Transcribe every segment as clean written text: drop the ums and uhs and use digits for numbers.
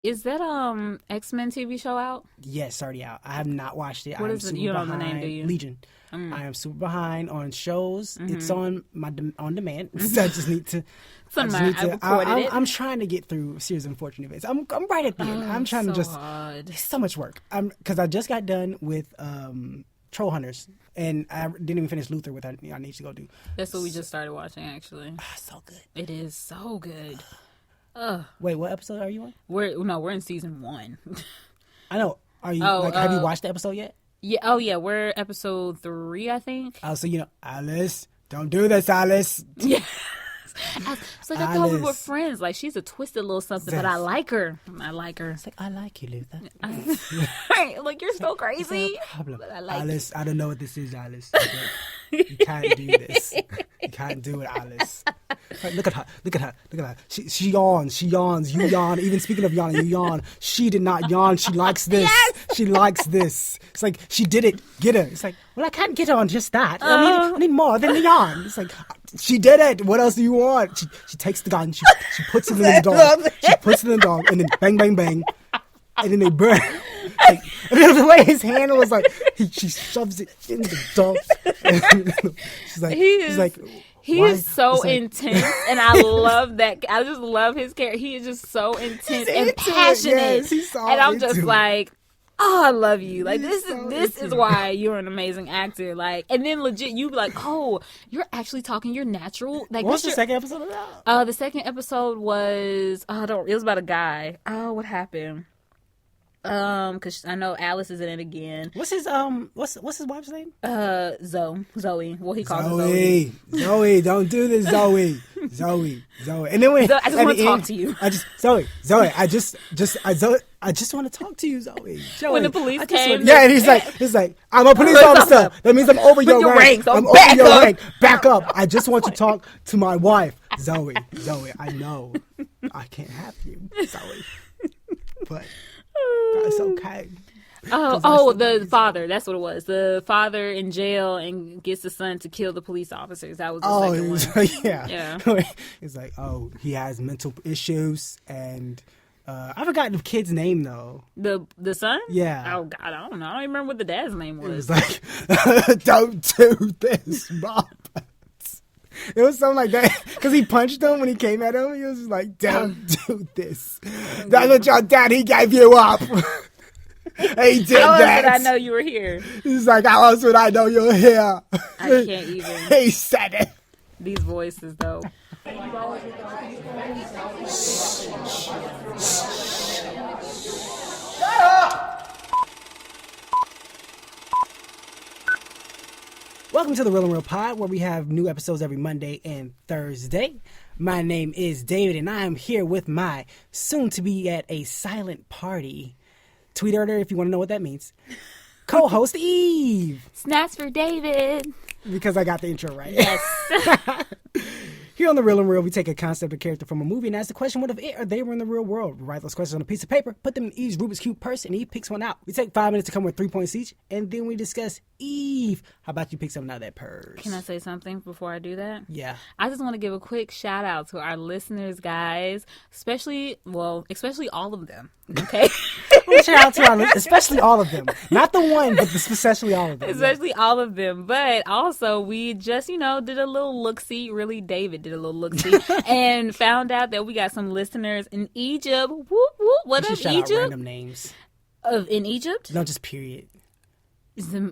Is that X-Men TV show out? Yes, already out. I have not watched it. What I am is it? super You don't know the behind. name, do you? Legion. I am super behind on shows. It's on my on demand. So I just need to. I'm trying to get through Series of Unfortunate Events. I'm right at the end. I'm trying to just. Hard. It's so much work. Because I just got done with Troll Hunters, and I didn't even finish Luther, with I need to go do. That's what we just started watching, actually. So good. It is so good. Wait, what episode are you on? We're in season 1. I know. Are you have you watched the episode yet? Yeah. Oh yeah, we're episode 3, I think. Oh, so Alice, don't do this, Alice. Yeah. It's like I thought we were Alice. friends. Like she's a twisted little something, but I like her. I like her. It's like, I like you, Luther. Like you're so crazy. No problem. But I like Alice, I don't know what this is, Alice. You can't do this. You can't do it, Alice. Like, look at her. Look at her. Look at her. She yawns. She yawns. You yawn. Even speaking of yawning, you yawn. She did not yawn. She likes this. Yes! She likes this. It's like, she did it. Get her. It's like, well, I can't get her on just that. I need more than the yawn. It's like, she did it. What else do you want? She takes the gun. She puts it in the dog. She puts it in the dog. And then bang, bang, bang. And then they burn. Like, and then the way his hand was like, she shoves it in the dog. She's like, he why? is so It's like- intense, and I love that. I just love his character. He is just so intense and into it, passionate, yes, he's so and I'm just into it. like, oh, I love you. Like He's this so is into it. why you're an amazing actor. Like, and then legit, you be like, oh, you're actually talking your natural. Like, What's this the your- second episode about? The second episode was it was about a guy. Oh, what happened? Because I know Alice is in it again. What's his wife's name? Zoe. Well, he calls her Zoe. Zoe, don't do this, Zoe. Zoe. And then when Zoe, I just at want the to talk end, to you. Zoe, I just want to talk to you, Zoe. When the police came, yeah, and he's like, I'm a police officer. That means I'm over your your rank. rank, so I'm back over your up. rank. Back up. I just want to talk to my wife, Zoe. I know I can't have you, Zoe, but that's okay. The father. That's what it was. The father in jail and gets the son to kill the police officers. That was the second one. Yeah. It's like, he has mental issues, and I forgot the kid's name though. The son? Yeah. Oh God, I don't know. I don't even remember what the dad's name It was. was like, don't do this, Bob. It was something like that because he punched him when he came at him. He was just like, "Don't do this. That's what your daddy gave you up." He did How else that. did I know you were here? He's like, "How else would I know you're here?" I can't even. He said it. These voices, though. Welcome to the Real and Real Pod, where we have new episodes every Monday and Thursday. My name is David, and I am here with my soon-to-be at a silent party tweet order, if you want to know what that means, co-host Eve, Snaps for David. because I got the intro right. Yes. Here on The Real and Real, we take a concept or character from a movie and ask the question, what if it or they were in the real world? We write those questions on a piece of paper, put them in Eve's Rubik's Cube purse, and Eve picks one out. We take 5 minutes to come with 3 points each, and then we discuss. Eve, how about you pick something out of that purse? Can I say something before I do that? Yeah. I just want to give a quick shout out to our listeners, guys, especially all of them. Okay. Shout out to our listeners, especially all of them. Not the one, but especially all of them. Especially all of them. But also, we just, did a little look-see. Really, David did a little look-see. And found out that we got some listeners in Egypt. Whoop, whoop. What You up, should shout out Egypt? random names. In Egypt? No, just period.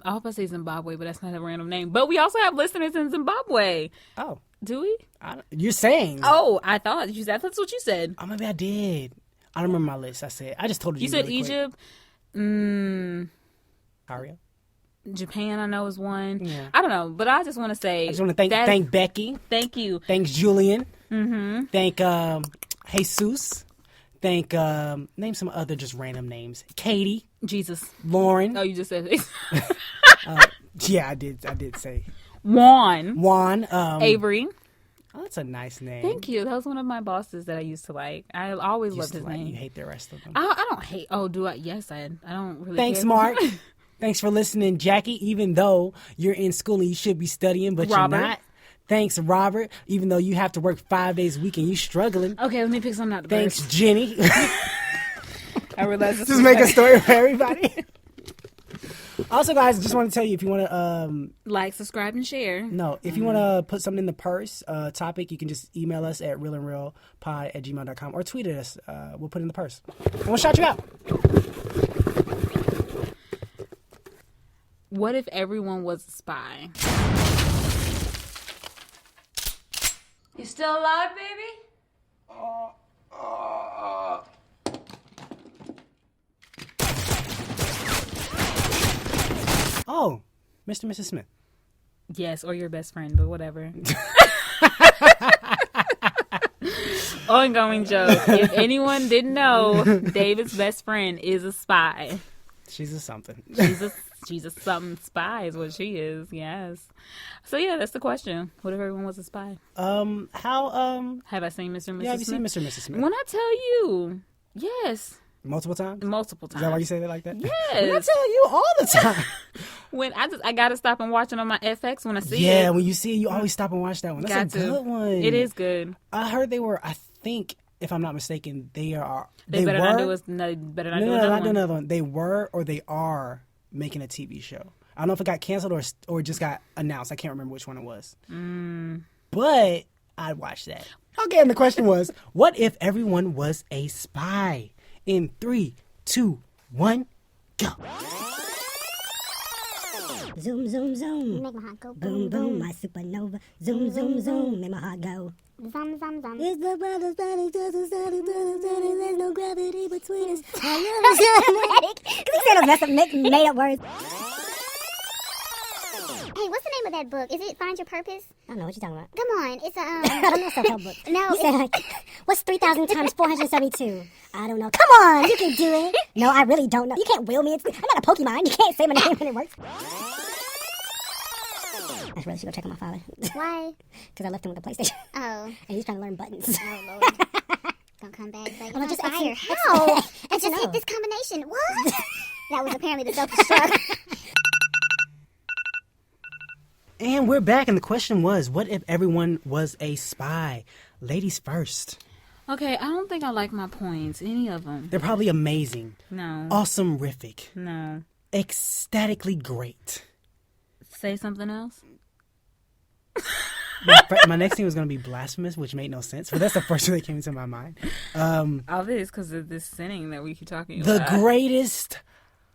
I hope I say Zimbabwe, but that's not a random name. But we also have listeners in Zimbabwe. Oh. Do we? You're saying. Oh, I thought you said that's what you said. Oh, maybe I did. I don't remember my list. I just told you. You said really quick. Egypt. Aria. Japan, I know, is one. Yeah. I don't know, but I just want to say. I just want to thank Becky. Thank you. Thanks Julian. Mm-hmm. Thank Jesus. Thank name some other just random names. Katie. Jesus. Lauren. Oh, you just said it. Yeah, I did say Juan. Avery. Avery. Oh, that's a nice name. Thank you. That was one of my bosses that I used to like. I always loved his name. You hate the rest of them. I don't hate. Oh, do I? Yes, I don't really. Thanks, care. Mark. Thanks for listening, Jackie. Even though you're in school and you should be studying, but Robert. you're not. Thanks, Robert. Even though you have to work 5 days a week and you're struggling. Okay, let me pick something out the Thanks, purse. Jenny. I realized this Just was make a better. story for everybody. Also, guys, just want to tell you if you want to Like, subscribe, and share. no, if you want to put something in the purse topic, you can just email us at realandrealpod@gmail.com or tweet at us. We'll put it in the purse. And we'll shout you out. What if everyone was a spy? You still alive, baby? Oh, Mr. and Mrs. Smith. Yes, or your best friend, but whatever. Ongoing joke. If anyone didn't know, David's best friend is a spy. She's a something. She's a something spy is what she is. Yes. So yeah, that's the question. What if everyone was a spy? How Have I seen Mr. and Mrs. yeah, have you seen Smith? Mr. and Mrs. Smith? When I tell you, yes, Multiple times? multiple Is times. that why you say it like that? Yes. When I tell you all the time. When I gotta stop and watch it on my FX when I see it. Yeah, when you see it, you always stop and watch that one. That's Got a to. good one. It is good. I heard they were, I think, if I'm not mistaken, they Better were. not do us. No, better not No, do no, another not do one. another one. They were or they are making a TV show. I don't know if it got canceled or just got announced. I can't remember which one it was. But I'd watch that. Okay, and the question was, what if everyone was a spy? In 3, 2, 1, go. Zoom, zoom, zoom. Make my heart go Boom, boom, my supernova. Zoom, zoom, zoom. Make my heart go. Zum, zum, zum. It's the brothers, there's no gravity between us. I love you, because he said those made up words. Hey, what's the name of that book? Is it Find Your Purpose? I don't know what you're talking about. Come on, it's a I don't know self-help book. No, You said like, what's 3,000 times 472? I don't know. Come on, you can do it. No, I really don't know. You can't will me. I'm not a Pokemon. You can't say my name when it works. I really should go check on my father. Why? Because I left him with the PlayStation. Oh, And he's trying to learn buttons. oh Lord. Don't come back. Like, Well, you're just on fire. X- How? I X- just no. hit this combination. What? That was apparently the self-destruct. And we're back, and the question was, what if everyone was a spy? Ladies first. Okay, I don't think I like my points. Any of them? They're probably amazing, No. awesome-rific, No. ecstatically great. Say something else. My next thing was going to be blasphemous, which made no sense, but that's the first thing that came into my mind. All this because of this sinning that we keep talking The about. greatest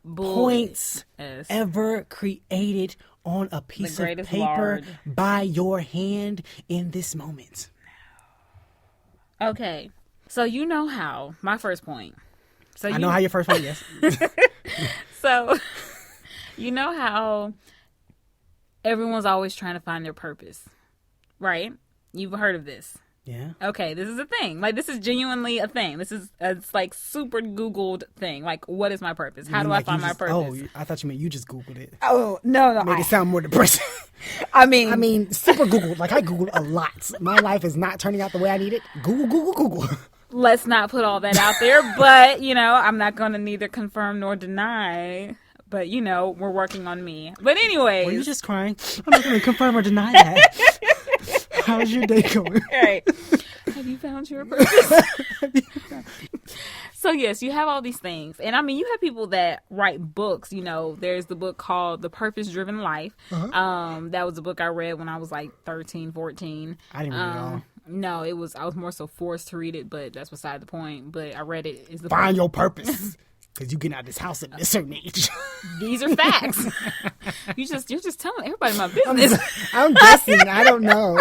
Bull- points Yes. ever created on a piece of greatest paper lard. by your hand in this moment. Okay, so you know how my first point. So I know how your first one, yes. So you know how everyone's always trying to find their purpose, right? You've heard of this. Yeah. Okay, this is a thing. Like, this is genuinely a thing. This is it's like super Googled thing. Like, what is my purpose? How do I find my purpose? Oh, I thought you meant you just Googled it. Oh, no. Make it sound more depressing. I mean, I mean, super Googled. Like, I Googled a lot. My life is not turning out the way I need it. Google. let's not put all that out there. But, you know, I'm not going to neither confirm nor deny. But, you know, we're working on me. But anyways. Were you just crying? I'm not going to confirm or deny that. How's your day going? Right. Have you found your purpose? So, yes, you have all these things. And, I mean, you have people that write books. You know, there's the book called The Purpose Driven Life. That was a book I read when I was like 13, 14. I didn't read it all. No, I was more so forced to read it, but that's beside the point. But I read it. It's the Find your purpose. Because you get out of this house at a certain age. These are facts. You're just telling everybody my business. I'm guessing. I don't know.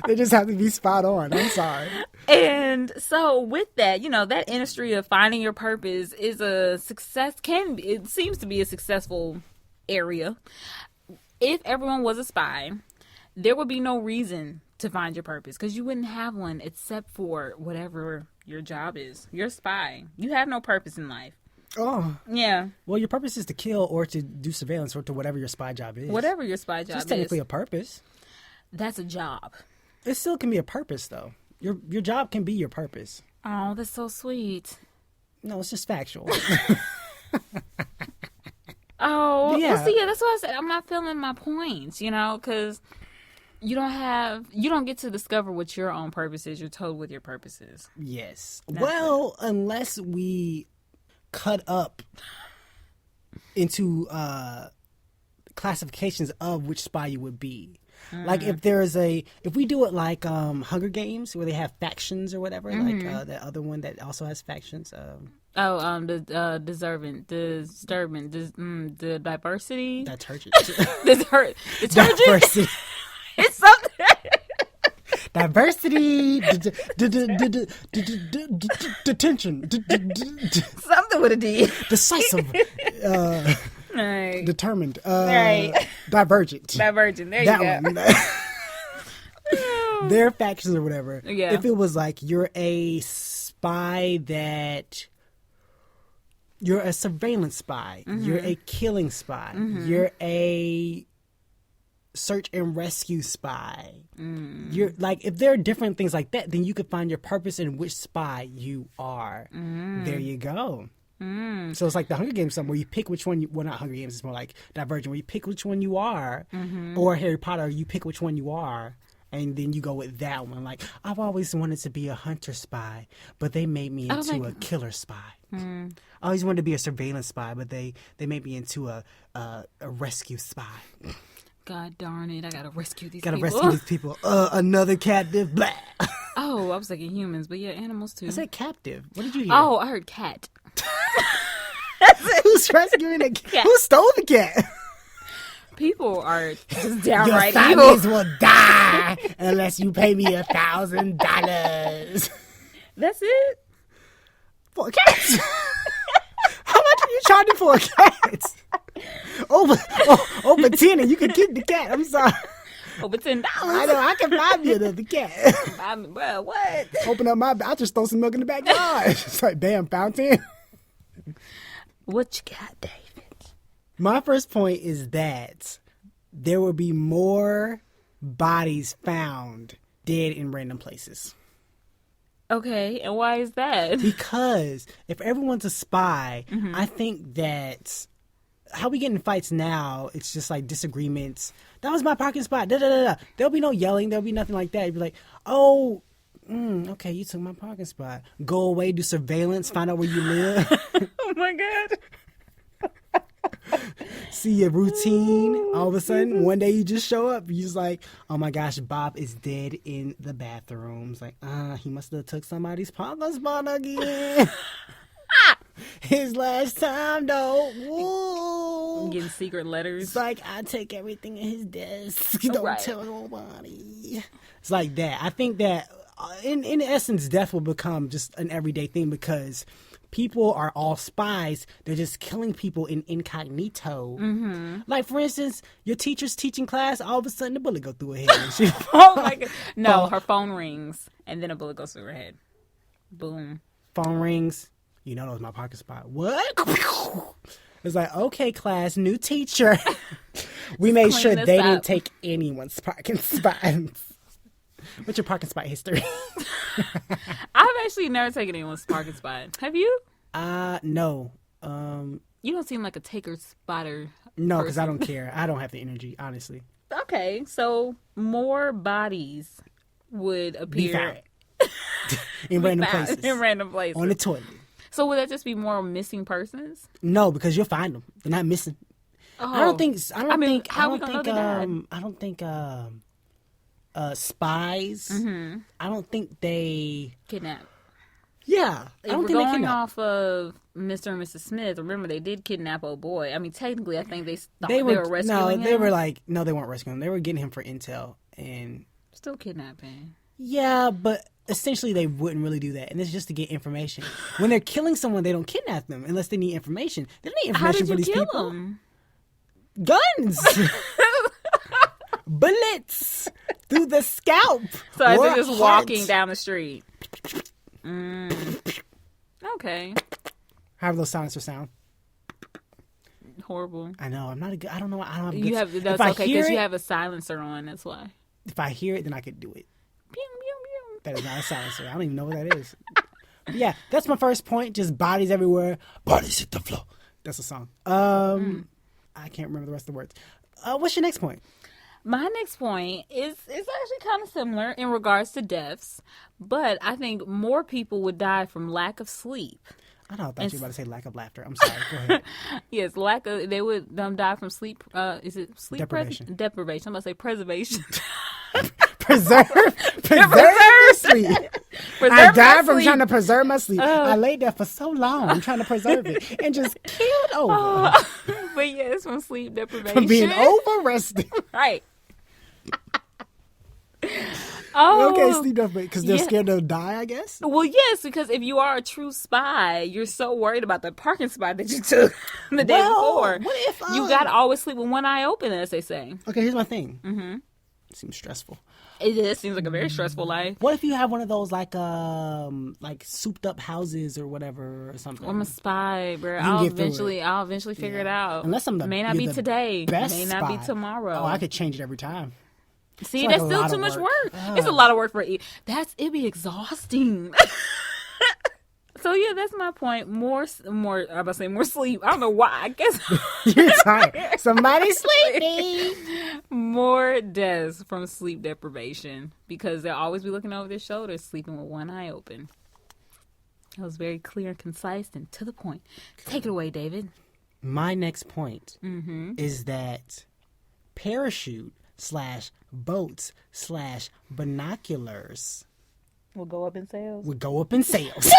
They just have to be spot on. I'm sorry. And so with that, you know, that industry of finding your purpose is a success. It seems to be a successful area. If everyone was a spy, there would be no reason to find your purpose because you wouldn't have one except for whatever your job is. You're a spy. You have no purpose in life. Oh. Yeah. Well, your purpose is to kill or to do surveillance or to whatever your spy job is. Whatever your spy job It's technically is. a purpose. That's a job. It still can be a purpose, though. Your job can be your purpose. Oh, that's so sweet. No, it's just factual. Oh, Yeah. well, see, yeah, that's why I said I'm not feeling my points, you know, because you don't get to discover what your own purpose is. You're told what your purpose is. Yes. Well, unless we cut up into classifications of which spy you would be. Like if we do it like Hunger Games where they have factions or whatever, like that other one that also has factions. The diversity. Detergent. Detergent. It's something. Diversity. Detention. Something with a D. Decisive. Right. Determined. Right. Divergent. Divergent. There That you go. one. Their factions or whatever. Yeah. If it was like you're a spy that you're a surveillance spy, you're a killing spy, you're a search and rescue spy. You're like, if there are different things like that, then you could find your purpose in which spy you are. There you go. So it's like the Hunger Games, something where you pick which one. Well, not Hunger Games. It's more like Divergent, where you pick which one you are, or Harry Potter, you pick which one you are, and then you go with that one. Like, I've always wanted to be a hunter spy, but they made me into a killer spy. I always wanted to be a surveillance spy, but they made me into a rescue spy. God darn it! I gotta rescue these Gotta people. rescue these people. Another captive. Blah. Oh, I was thinking humans, but yeah, animals too. I said captive. What did you hear? Oh, I heard cat. Who's rescuing the cat? Who stole the cat? People are just Your downright evil. families will die unless you pay me $1,000 That's it. for a cat. How much are you charging for a cat? Over 10, and you can keep the cat. I'm sorry. Over $10. I know I can buy me another cat. Well, what? Open up I just throw some milk in the backyard. It's like, bam, fountain. What you got, David? My first point is that there will be more bodies found dead in random places. Okay, and why is that? Because if everyone's a spy, I think that how we get in fights now, it's just like disagreements. That was my parking spot. Da, da, da, da. There'll be no yelling. There'll be nothing like that. You'd be like, oh, okay, you took my parking spot. Go away, do surveillance, find out where you live. Oh my God. See your routine. All of a sudden, one day you just show up. You're just like, oh my gosh, Bob is dead in the bathroom. It's like, he must have took somebody's parking spot again. His last time, though. Woo. I'm getting secret letters. It's like, I take everything in his desk. Don't Right. tell nobody. It's like that. I think that, in essence, death will become just an everyday thing because people are all spies. They're just killing people in incognito. Like, for instance, your teacher's teaching class, all of a sudden the bullet go through her head. And she, Oh my God. No, her phone rings and then a bullet goes through her head. Boom. phone rings. You know that was my parking spot. What? It's like, okay, class, new teacher. We made clean sure this they up. didn't take anyone's parking spots. What's your parking spot history? I've actually never taken anyone's parking spot. Have you? No. You don't seem like a taker spotter. No, because I person. don't care. I don't have the energy, honestly. Okay, so more bodies would Be appear found. In random found places. in random places. On the toilet. So would that just be more missing persons? No, because you'll find them. They're not missing. Oh. I don't think how we gonna know they died? I don't think spies. I don't think they. Kidnap. Yeah, I If don't we're think they going kidnap. off of Mr. and Mrs. Smith, remember they did kidnap old boy. I mean, technically, I think they thought they were rescuing him. They were like, no, they weren't rescuing him. They were getting him for intel, and Still kidnapping. yeah, but essentially they wouldn't really do that, and it's just to get information. When they're killing someone, they don't kidnap them unless they need information. They don't need How information did you for these kill people. him? Guns, bullets through the scalp. So as or they're just heart. walking down the street. Okay. However those silencers sound. Horrible. I know. I'm not a good. I don't know. I don't have. A good, You have that's if I okay hear because you it, have a silencer on. That's why. if I hear it, then I could do it. Pew, pew, pew. That is not a silencer. I don't even know what that is. But yeah, that's my first point. Just bodies everywhere. Bodies hit the floor. That's a song. I can't remember the rest of the words. What's your next point? My next point is actually kind of similar in regards to deaths, but I think more people would die from lack of sleep. I thought you were about to say lack of laughter. I'm sorry. Go ahead. Yes, lack of. They would die from sleep. Is it sleep Deprivation. deprivation? I'm about to say preservation. preserve my sleep. I died from sleep. trying to preserve my sleep. I laid there for so long trying to preserve it and just killed over But yes, from sleep deprivation. from being over rested. Right. Oh, Okay, sleep deprivation because they're yeah. scared they'll die, I guess. Well, yes, because if you are a true spy, you're so worried about the parking spot that you took the day before. What if You gotta always sleep with one eye open, as they say. Okay, here's my thing. Mm-hmm. Seems stressful. It seems like a very stressful life. What if you have one of those like souped up houses or whatever or something? I'm a spy, bro. can I'll get through eventually figure it out. Unless I'm may not be you're the today, best may not be spy. tomorrow. Oh, I could change it every time. See, it's like that's a still lot too of much work. work. It's a lot of work for it'd be exhausting. So yeah, that's my point. More. I'm about to say more sleep. I don't know why. I guess You're tired. Somebody sleepy. more deaths from sleep deprivation because they'll always be looking over their shoulders, sleeping with one eye open. That was very clear and concise and to the point. Take it away, David. My next point is that parachute/boats/binoculars We'll go up in sales. would go up in sales.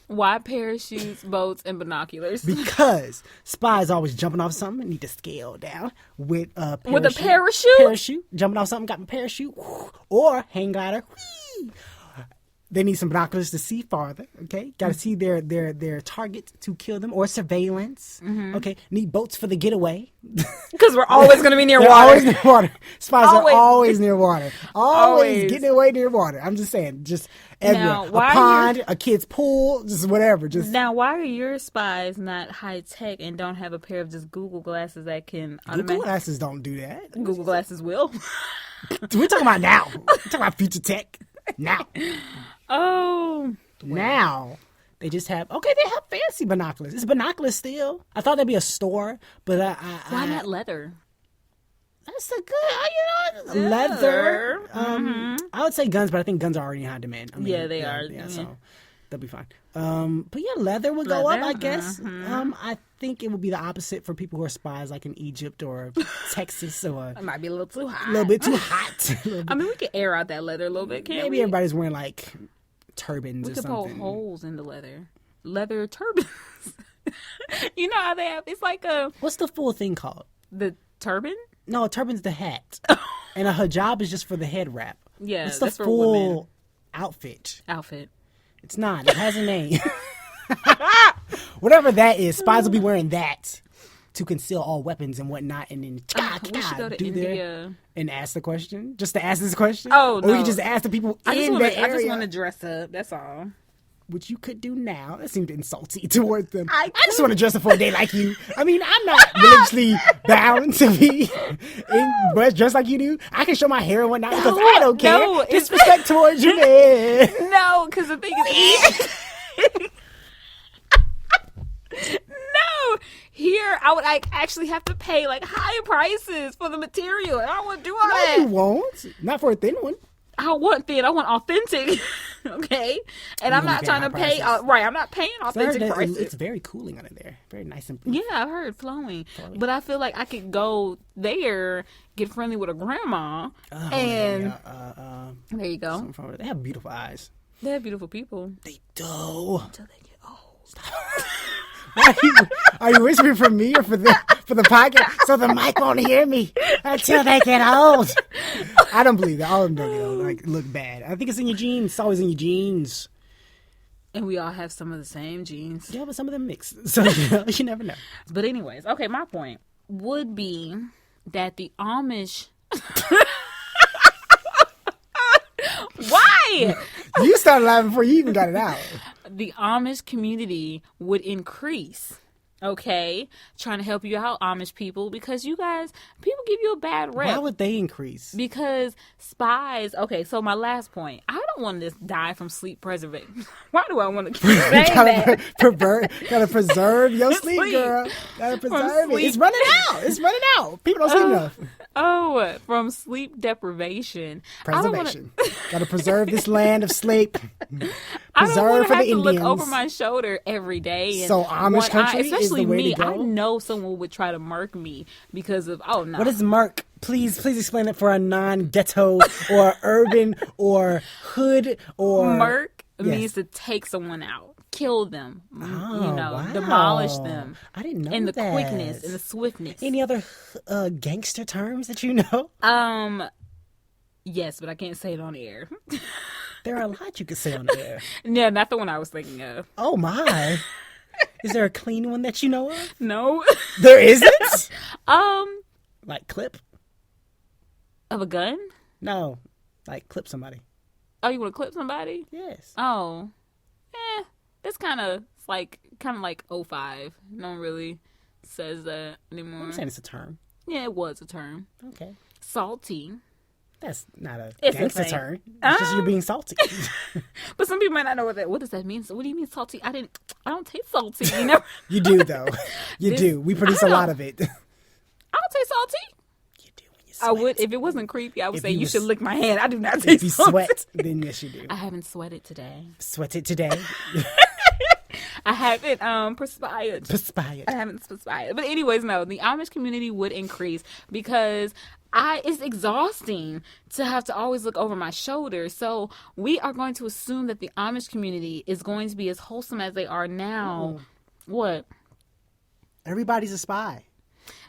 Why parachutes, boats, and binoculars? Because spies always jumping off something, need to scale down with a parachute. With a parachute? Parachute, jumping off something, got my parachute, or hang glider. Whee! They need some binoculars to see farther. Okay, got to see their target to kill them, or surveillance. Okay, need boats for the getaway. Because we're always going to be near They're water. always near water. Spies Always. are always near water. Always Always. getting away near water. I'm just saying, just everywhere. Now, A why are pond, a kid's pool, just whatever. Just Now, why are your spies not high tech and don't have a pair of just Google glasses that can Google glasses don't do that. Google glasses will. We're talking about now. We're talking about future tech. Now. Oh, Now. They just have, they have fancy binoculars. It's binoculars still. I thought that'd be a store, but why not leather? That's a good, leather. I would say guns, but I think guns are already in high demand. I mean, Yeah, they are. Yeah, Yeah. so they'll be fine. But yeah, leather would go up, Leather, I guess. I think it would be the opposite for people who are spies, like in Egypt or Texas, or It might be a little too hot. a little bit too hot. I mean, we could air out that leather a little bit, can't Maybe we? everybody's wearing like turbans We or could poke something. holes in the leather turbans. You know how they have? It's like What's the full thing called? the turban. No, a turban's the hat, and a hijab is just for the head wrap. Yeah, It's the that's for full women. outfit. Outfit. It's not. It has a name. Whatever that is, spies will be wearing that to conceal all weapons and whatnot, and then We should go to India. and ask the question, just to ask this question. Oh, or we no. can just ask the people I in the just area, want to dress up. That's all. which you could do now. That seemed insulting towards them. I just want to dress up for a day like you. I mean, I'm not religiously bound to be dressed like you do. I can show my hair and whatnot because I don't care. no, it's- Disrespect towards you, man. No, because the thing is, no. Here, I would actually have to pay like higher prices for the material. I don't want to do all No, that. you won't. Not for a thin one. I don't want thin. I want authentic. Okay, and I'm gonna not pay trying high to pay. prices. Right, I'm not paying I heard authentic that prices. it's very cooling under there. Very nice and Yeah, I've heard flowing. But I feel like I could go there, get friendly with a grandma, and there you go. They have beautiful eyes. They're beautiful people. They do. Until they get old. Are you whispering for me or for the podcast? So the mic won't hear me until they get old. I don't believe that. All of them don't get old. Like, look bad. I think it's in your genes. It's always in your genes. And we all have some of the same genes. Yeah, but some of them mix. So you never know. But anyways, okay, my point would be that the Amish. Why? You started laughing before you even got it out. The Amish community would increase. Okay, trying to help you out, Amish people, because you guys, people give you a bad rep. Why would they increase? Because spies. Okay, so my last point. I don't want to die from sleep preservation. Why do I want to keep saying that? Gotta preserve your sleep, Sleep. girl. Gotta preserve it. sleep. It's running out. It's running out. People don't sleep enough. Oh, from sleep deprivation. Preservation. Got to preserve this land of sleep. I don't Preserve want for to have the to look Indians. over my shoulder every day. And So Amish country is especially the way me. to go? I know someone would try to murk me because of no. What is Merc? Please explain it for a non-ghetto or urban or hood or murk Yes. means to take someone out, kill them, Oh, wow. demolish them. I didn't know in the that. quickness and the swiftness. Any other gangster terms that you know? Yes, but I can't say it on air. There are a lot you could say on there. Yeah, not the one I was thinking of. Oh my! Is there a clean one that you know of? No. There isn't. Like clip? Of a gun? No, like clip somebody. Oh, you want to clip somebody? Yes. Oh, that's kind of like 05. No one really says that anymore. I'm saying it's a term. Yeah, it was a term. Okay. Salty. That's not a It's a gangster thing. term. It's just you're being salty. But some people might not know what does that mean. So what do you mean salty? I don't taste salty. You know? You do though. You This- do. We produce a I lot don't- of it. I don't taste salty. You do when you sweat. I would if it wasn't creepy. I would If say you you was- should lick my hand. I do not If taste you salty. sweat, then yes, you do. I haven't sweated today. Sweat it today. I haven't perspired. Perspired. I haven't perspired. But anyways, no, the Amish community would increase because it's exhausting to have to always look over my shoulder. So we are going to assume that the Amish community is going to be as wholesome as they are now. What? Everybody's a spy.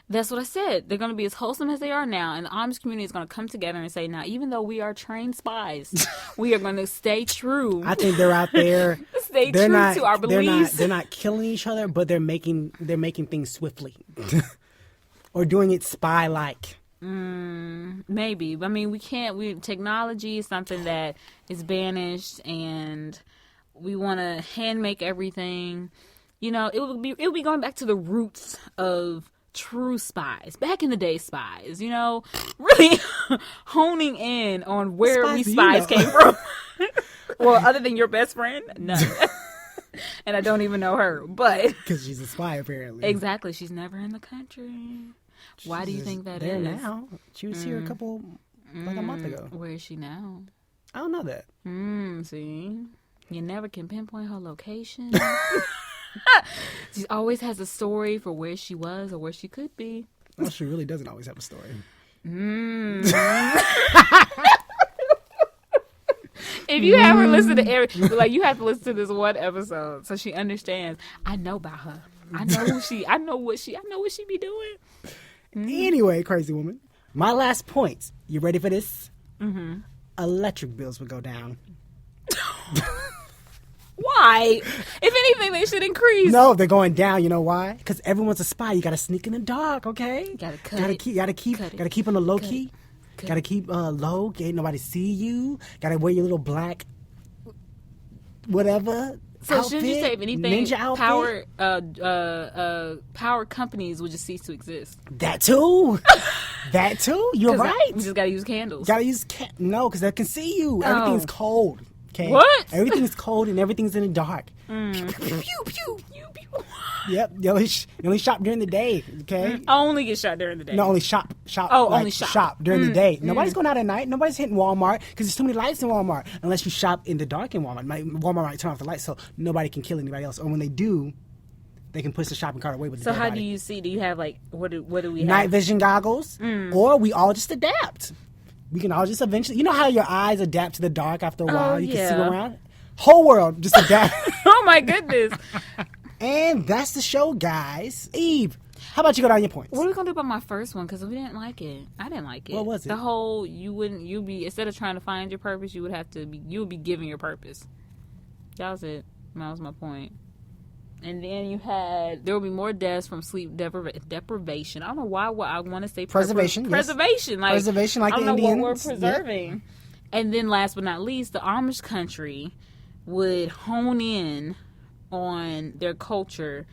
That's what I said. They're going to be as wholesome as they are now, and the Amish community is going to come together and say, now, even though we are trained spies, we are going to stay true. I think they're out there. Stay They're true not. to our beliefs. They're not killing each other, but they're making things swiftly, or doing it spy like. Maybe. I mean, we can't. Technology is something that is banished, and we want to hand make everything. You know, it will be going back to the roots of true spies, back in the day spies, you know, really honing in on where Spies we do you spies know? came from. Well, other than your best friend, none. And I don't even know her, but Because she's a spy, apparently. exactly, she's never in the country. Why do you She's think that there is? now. She was here a month ago. Where is she now? I don't know that. See, you never can pinpoint her location. She always has a story for where she was or where she could be. Well, she really doesn't always have a story. If you ever listen to Eric, you have to listen to this one episode so she understands. I know about her. I know who she. I know what she be doing. Anyway, crazy woman. My last point. You ready for this? Mm-hmm. Electric bills would go down. Why? If anything, they should increase. No, they're going down. You know why? Because everyone's a spy. You got to sneak in the dark. Okay. Gotta cut Gotta it. keep. Cut it. Gotta keep on the low Cut key. Cut Gotta keep low. Can't nobody see you. Gotta wear your little black, whatever. So outfit, should you say if anything, ninja outfit? power companies would just cease to exist? That too. That too. You're 'Cause right. We just gotta use candles. Gotta use no, because they can see you. Everything's cold. Okay. What? Everything's cold and everything's in the dark. Pew, pew, pew, pew, pew. Yep. You only shop during the day. Okay. I only get shot during the day. No, only shop. Oh, like, only shop. during the day. Nobody's going out at night. Nobody's hitting Walmart because there's too many lights in Walmart. Unless you shop in the dark in Walmart. Walmart might turn off the lights so nobody can kill anybody else. Or when they do, they can push the shopping cart away with the So dead how body. do you see? Do you have what do we have? Night vision goggles, or we all just adapt. We can all just eventually. You know how your eyes adapt to the dark after a while. You can see yeah. around. Whole world just adapt. Oh my goodness! And that's the show, guys. Eve, how about you go down your points? What are we gonna do about my first one? Because we didn't like it. I didn't like it. What was it? The whole you'd be instead of trying to find your purpose, you would be giving your purpose. That was it. That was my point. And then there will be more deaths from sleep deprivation. I don't know why I want to say Preservation, yes. Preservation, like Preservation, like I don't the know Indians. what we're preserving. And then last but not least, the Amish country would hone in on their culture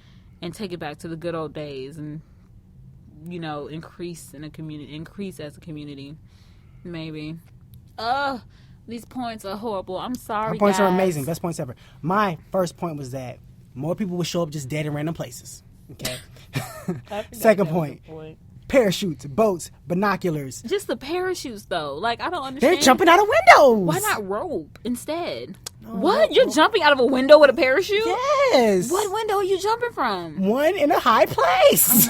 and take it back to the good old days, and increase as a community. Maybe. These points are horrible. I'm sorry. My points are guys. amazing. Best points ever. My first point was that more people would show up just dead in random places. Okay. I forgot Second that was point. the point. parachutes, boats, binoculars. Just the parachutes, though. Like, I don't understand. They're jumping out of windows. Why not rope instead? What? You're jumping out of a window with a parachute? Yes. What window are you jumping from? One in a high place.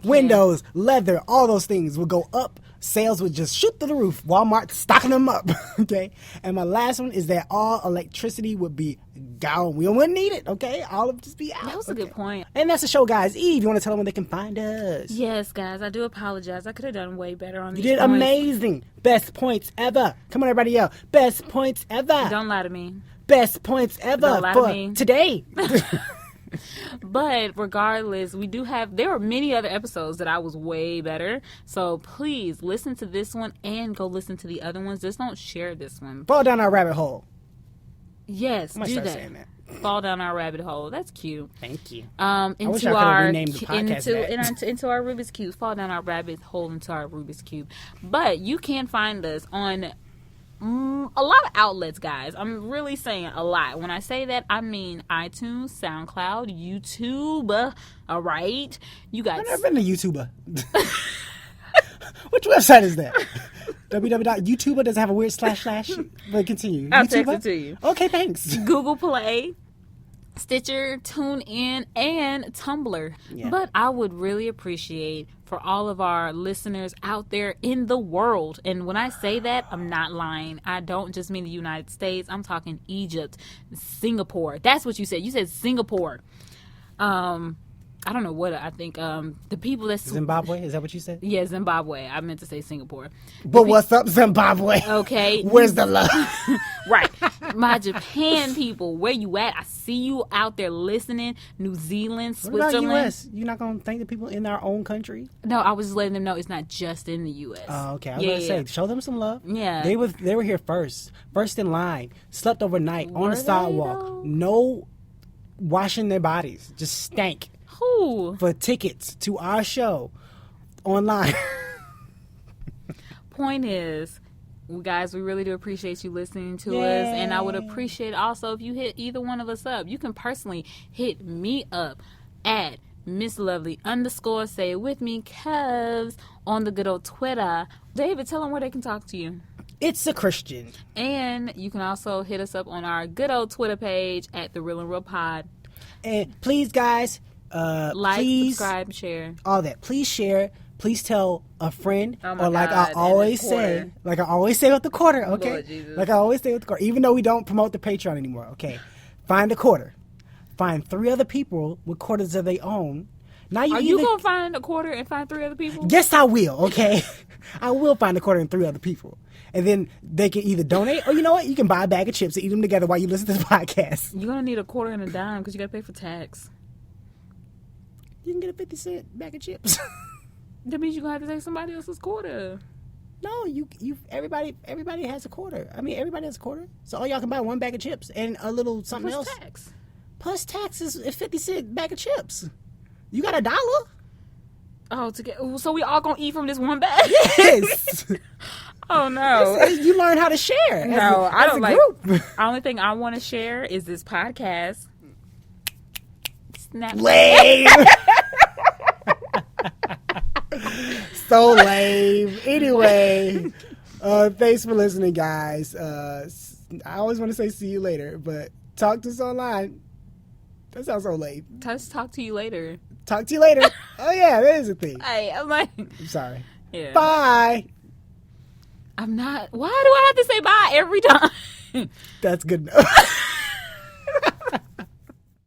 Windows, leather, all those things would go up. Sales would just shoot through the roof. Walmart stocking them up. Okay. And my last one is that all electricity would be gone. We wouldn't need it. Okay. All of it just be out. That was a good point. And that's the show, guys. Eve, you want to tell them where they can find us? Yes, guys, I do apologize. I could have done way better on You these did points. amazing. Best points ever. Come on, everybody yell. Best points ever. Don't lie to me. Best points ever Don't lie to for me. today. But regardless, there are many other episodes that I was way better. So please listen to this one and go listen to the other ones. Just don't share this one. Fall down our rabbit hole. Yes, I'm gonna do start that. saying that. Fall down our rabbit hole. That's cute. Thank you. Into I wish I could've our renamed the podcast that. into our Rubik's Cube. Fall down our rabbit hole into our Rubik's Cube. But you can find us on a lot of outlets, guys. I'm really saying a lot. When I say that, I mean iTunes, SoundCloud, YouTube. All right, you got. I've never been a YouTuber. Which website is that? www.youtuber doesn't have a weird // But continue. I'll text YouTuber? it to you. Okay, thanks. Google Play, Stitcher, TuneIn, and Tumblr. Yeah. But I would really appreciate for all of our listeners out there in the world. And when I say that, I'm not lying. I don't just mean the United States. I'm talking Egypt, Singapore. That's what you said. You said Singapore. I don't know what I think. The people that Zimbabwe? Is that what you said? Yeah, Zimbabwe. I meant to say Singapore. But what's up, Zimbabwe? Okay. Where's the love? Right. My Japan people, where you at? I see you out there listening. New Zealand, What about Switzerland. U.S.? You're not going to thank the people in our own country? No, I was just letting them know it's not just in the U.S. Oh, okay. I was going to say, show them some love. Yeah. They were here first in line, slept overnight on Were the they, sidewalk. though? No washing their bodies, just stank Who? for tickets to our show online. Point is, guys, we really do appreciate you listening to us, and I would appreciate also if you hit either one of us up. You can personally hit me up at MissLovely_ say it with me, Kevs, on the good old Twitter. David, tell them where they can talk to you. It's a Christian. And you can also hit us up on our good old Twitter page at The Real and Real Pod. And please, guys, Like, please, subscribe, share. all that. Please share. Please tell a friend, Oh my or like God, I always and the say, with the quarter, okay? Lord Jesus. Like I always say with the quarter, even though we don't promote the Patreon anymore, okay? Find a quarter. Find 3 other people with quarters of their own. Now Are you going to find a quarter and find 3 other people? Yes, I will, okay? I will find a quarter and 3 other people. And then they can either donate, or you know what? You can buy a bag of chips and eat them together while you listen to the podcast. You're going to need a quarter and a dime because you got to pay for tax. You can get a 50-cent bag of chips. That means you're going to have to take somebody else's quarter. No, everybody has a quarter. I mean, everybody has a quarter. So all y'all can buy 1 bag of chips and a little something Plus else. tax. Plus tax is a 50-cent bag of chips. You got $1? Oh, so we all going to eat from this one bag? Yes. Oh, no. You learn how to share. No, I don't like. group. The only thing I want to share is this podcast. Snap. Lame. So lame. Anyway, thanks for listening, guys. I always want to say see you later, but talk to us online. That sounds so lame. Let's talk to you later. Talk to you later. Oh yeah, that is a thing. Hey, I'm like, I'm sorry. yeah. Bye. I'm not. Why do I have to say bye every time? That's good enough.